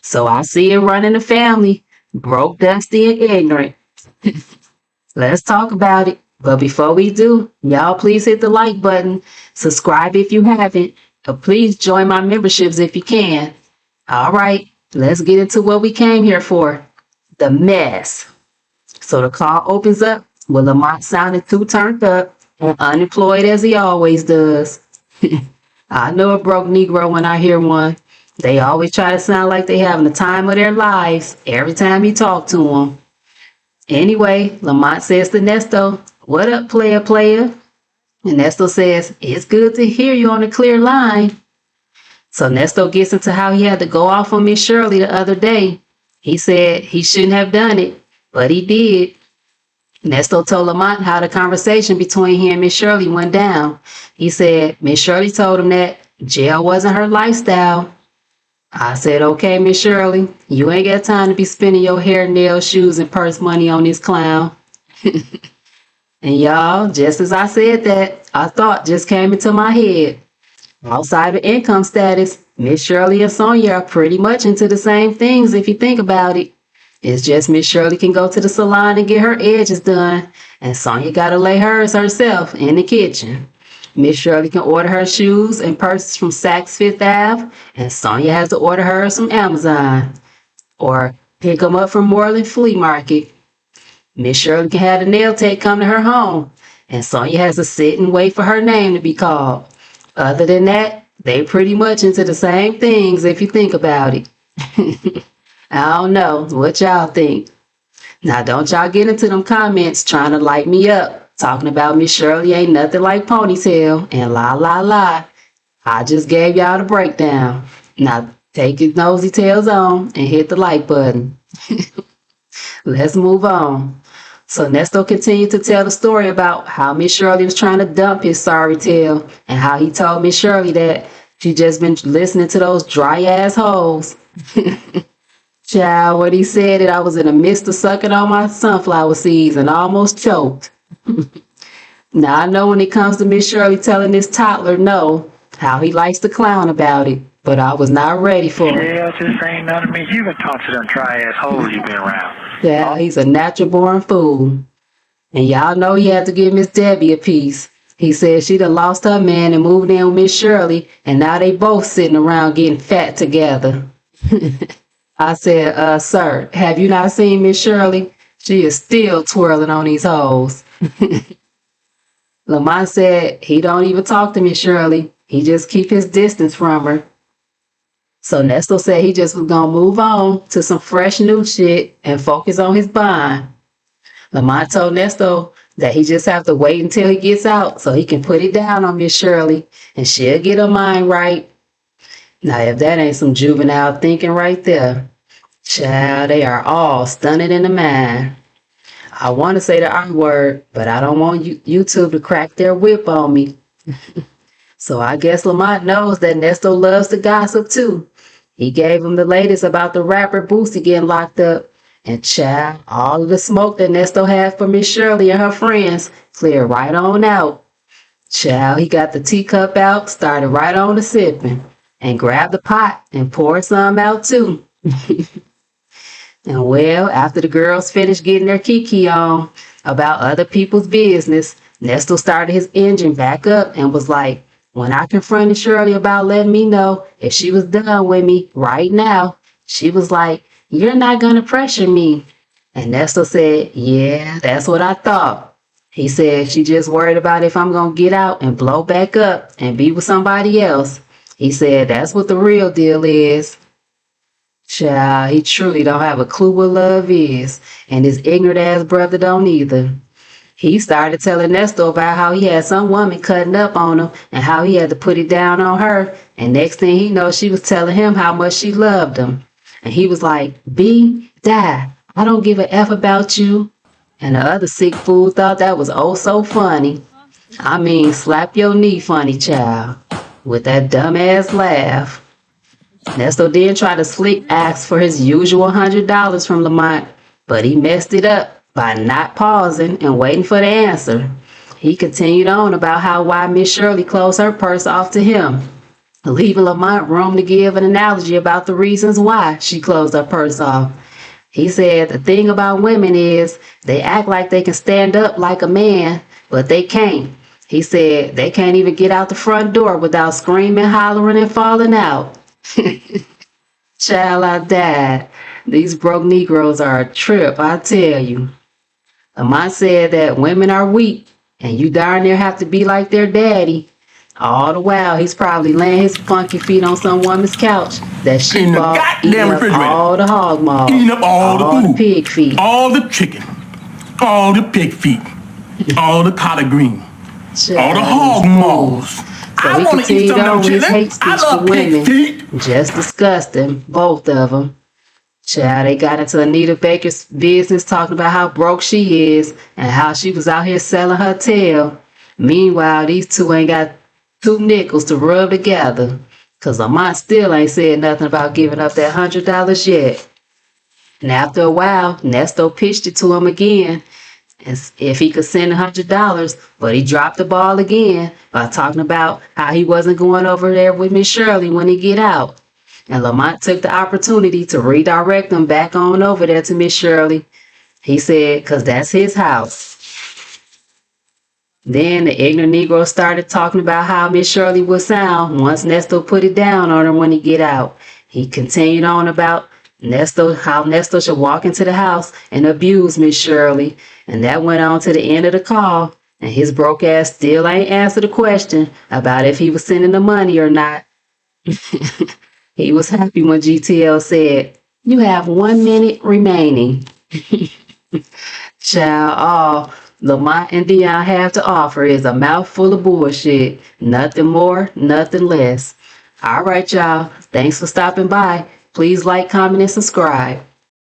So I see it running the family, broke, dusty, and ignorant. Let's talk about it. But before we do, y'all please hit the like button, subscribe if you haven't, or please join my memberships if you can. All right, let's get into what we came here for, the mess. So the call opens up with Lamont sounding too turned up and unemployed as he always does. I know a broke Negro when I hear one. They always try to sound like they having the time of their lives every time you talk to them. Anyway, Lamont says to Nesto, "What up, player? And Nesto says, "It's good to hear you on a clear line." So Nesto gets into how he had to go off on Miss Shirley the other day. He said he shouldn't have done it, but he did. Nesto told Lamont how the conversation between he and Miss Shirley went down. He said Miss Shirley told him that jail wasn't her lifestyle. I said, "Okay, Miss Shirley, you ain't got time to be spending your hair, nails, shoes, and purse money on this clown." And y'all, just as I said that, a thought just came into my head. Outside of income status, Miss Shirley and Sonia are pretty much into the same things if you think about it. It's just Miss Shirley can go to the salon and get her edges done, and Sonia gotta lay hers herself in the kitchen. Miss Shirley can order her shoes and purses from Saks Fifth Ave, and Sonia has to order hers from Amazon or pick them up from Moreland Flea Market. Miss Shirley can have the nail tech come to her home, and Sonia has to sit and wait for her name to be called. Other than that, they pretty much into the same things if you think about it. I don't know what y'all think. Now don't y'all get into them comments trying to light me up, talking about Miss Shirley ain't nothing like Ponytail and la. I just gave y'all the breakdown. Now take your nosy tails on and hit the like button. Let's move on. So Nesto continued to tell the story about how Miss Shirley was trying to dump his sorry tail and how he told Miss Shirley that she just been listening to those dry ass hoes. Child, what he said that I was in the midst of sucking on my sunflower seeds and almost choked. Now I know when it comes to Miss Shirley telling this toddler no, how he likes to clown about it, but I was not ready for it. Yeah, just ain't none of me. You been talking to them dry ass hoes you been around. Yeah, he's a natural born fool. And y'all know he had to give Miss Debbie a piece. He said she done lost her man and moved in with Miss Shirley, and now they both sitting around getting fat together. I said, sir, have you not seen Miss Shirley? She is still twirling on these hoes. Lamont said he don't even talk to Miss Shirley. He just keep his distance from her. So Nesto said he just was going to move on to some fresh new shit and focus on his bond. Lamont told Nesto that he just have to wait until he gets out so he can put it down on Miss Shirley and she'll get her mind right. Now, if that ain't some juvenile thinking right there, child, they are all stunted in the mind. I want to say the R word, but I don't want YouTube to crack their whip on me. So I guess Lamont knows that Nesto loves to gossip too. He gave him the latest about the rapper Boosie getting locked up. And child, all of the smoke that Nesto had for Miss Shirley and her friends cleared right on out. Child, he got the teacup out, started right on to sipping, and grabbed the pot and poured some out too. And well, after the girls finished getting their kiki on about other people's business, Nesto started his engine back up and was like, when I confronted Shirley about letting me know if she was done with me right now, she was like, "You're not going to pressure me." And Nesto said, "Yeah, that's what I thought." He said, "She just worried about if I'm going to get out and blow back up and be with somebody else." He said, "That's what the real deal is." Child, he truly don't have a clue what love is, and his ignorant ass brother don't either. He started telling Nesto about how he had some woman cutting up on him and how he had to put it down on her, and next thing he knows, she was telling him how much she loved him. And he was like, "B, die, I don't give a F about you." And the other sick fool thought that was oh so funny. I mean, slap your knee funny, child, with that dumbass laugh. Nesto then tried to slick ask for his usual $100 from Lamont, but he messed it up by not pausing and waiting for the answer. He continued on about why Miss Shirley closed her purse off to him. leaving Lamont room to give an analogy about the reasons why she closed her purse off. He said the thing about women is they act like they can stand up like a man, but they can't. He said they can't even get out the front door without screaming, hollering, and falling out. Child, I died. These broke Negroes are a trip, I tell you. Lamont said that women are weak, and you darn near have to be like their daddy. All the while, he's probably laying his funky feet on some woman's couch that she In the bought, goddamn eating up refrigerator. all the hog maw, Eating up all the food. pig feet. All the chicken. All the pig feet. All the collard green. All the hog maws. So I he want to eat continued some of on them with his chitlins. hate I speech for love pig women. feet. Just disgusting, both of them. Child, they got into Anita Baker's business talking about how broke she is and how she was out here selling her tail. Meanwhile, these two ain't got 2 nickels to rub together. Cause Lamont still ain't said nothing about giving up that $100 yet. And after a while, Nesto pitched it to him again as if he could send $100, but he dropped the ball again by talking about how he wasn't going over there with Miss Shirley when he get out. And Lamont took the opportunity to redirect him back on over there to Miss Shirley. He said, cause that's his house. Then the ignorant Negro started talking about how Miss Shirley would sound once Nesto put it down on her when he get out. He continued on about how Nesto should walk into the house and abuse Miss Shirley. And that went on to the end of the call. And his broke ass still ain't answered the question about if he was sending the money or not. He was happy when GTL said, "You have 1 minute remaining." Child, all Lamont and Dion have to offer is a mouthful of bullshit. Nothing more, nothing less. All right, y'all. Thanks for stopping by. Please like, comment, and subscribe.